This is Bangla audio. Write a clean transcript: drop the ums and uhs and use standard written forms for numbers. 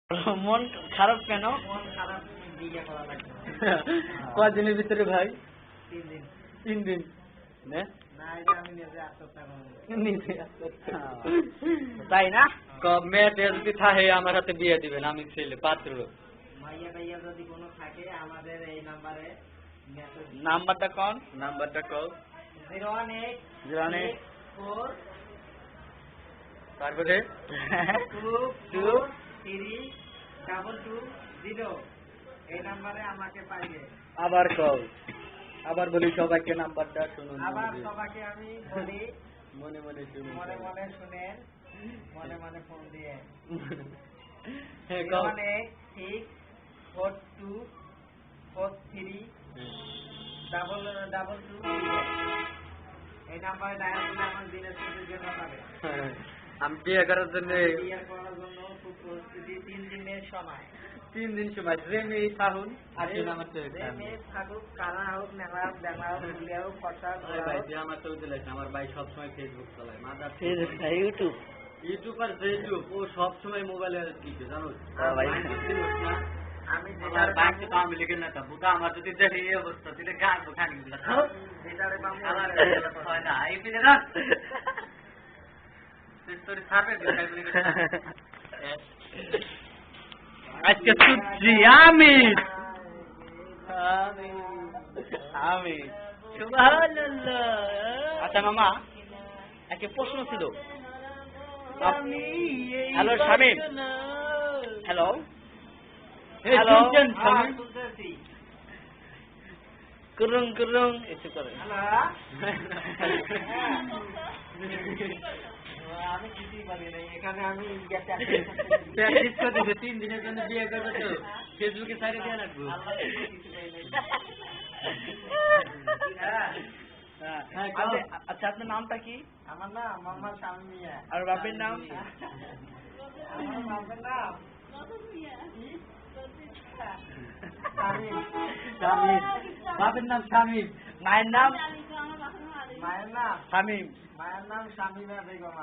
মন খারাপ কেন? কদিনের ভিতরে ভাই? 3 দিন। তাই না? মেয়ে যদি থাকে আমার হাতে বিয়ে দিবেন, আমি ছেলে পাত্র। নাম্বারটা কোন? নাম্বারটা কও। 018 তারপরে 2232220 এই নম্বরে আমাকে পাইবে। আবার কও, আবার বলি সবাইকে নাম্বারটা শুনুন। আবার সবাইকে আমি বলি, মনে মনে শুনুন, মনে মনে শুনেন, মনে মনে ফোন দিয়ে। হ্যাঁ কও। 186424322 এই নাম্বারে ডায়াল করলে আমার দিনের ছুটির জন্য পাবে। আমি বিয়ে করার জন্য খুব প্রস্তুতি। 3 দিনের সময়। 3 দিন সময়। যে মেয়ে থাকুন আসেন আমার তো। যে মেয়ে থাকুক, কানা হোক, নেলা হোক, দেখা হোক, গুলিয়া হোক, ফর্সা হোক, ভাই যে আমার তো দিলাইছে। আমার ভাই সবসময় ফেসবুক চালায়। মাদার ফেসবুক না, ইউটিউব আর ফেসবুক ও সবসময় মোবাইলে দিচ্ছে জানো। ভাই আমি আমার বাইকে তো আমি লিখে না তা বুকা আমার যদি দেখে এই অবস্থা তাহলে গান খানি দিলা। এটারে বামু আমার হয় না এই পিলে না তোর ছাড়বে দেখাই বলি। আজকে সুজি আমি সুবহানাল্লাহ। আচ্ছা মামা, একটা প্রশ্ন ছিল। হ্যালো শামিম, হ্যালো হ্যালো করুন করুন এসে করে। আমি কিছুই পারি নাই এখানে। আমি 3 দিনের জন্য বিয়ে করবো তো ফেসবুকে সাইডে দিয়ে রাখবো। আচ্ছা আপনার নামটা কি? আমার নাম মোহাম্মদ শামিম মিয়া। আর বাপের নাম? আমার বাপের নাম বাপের নাম শামিম। মায়ের নাম? মায়ের নাম শামিম। মায়ের নাম শামিমা বেগম।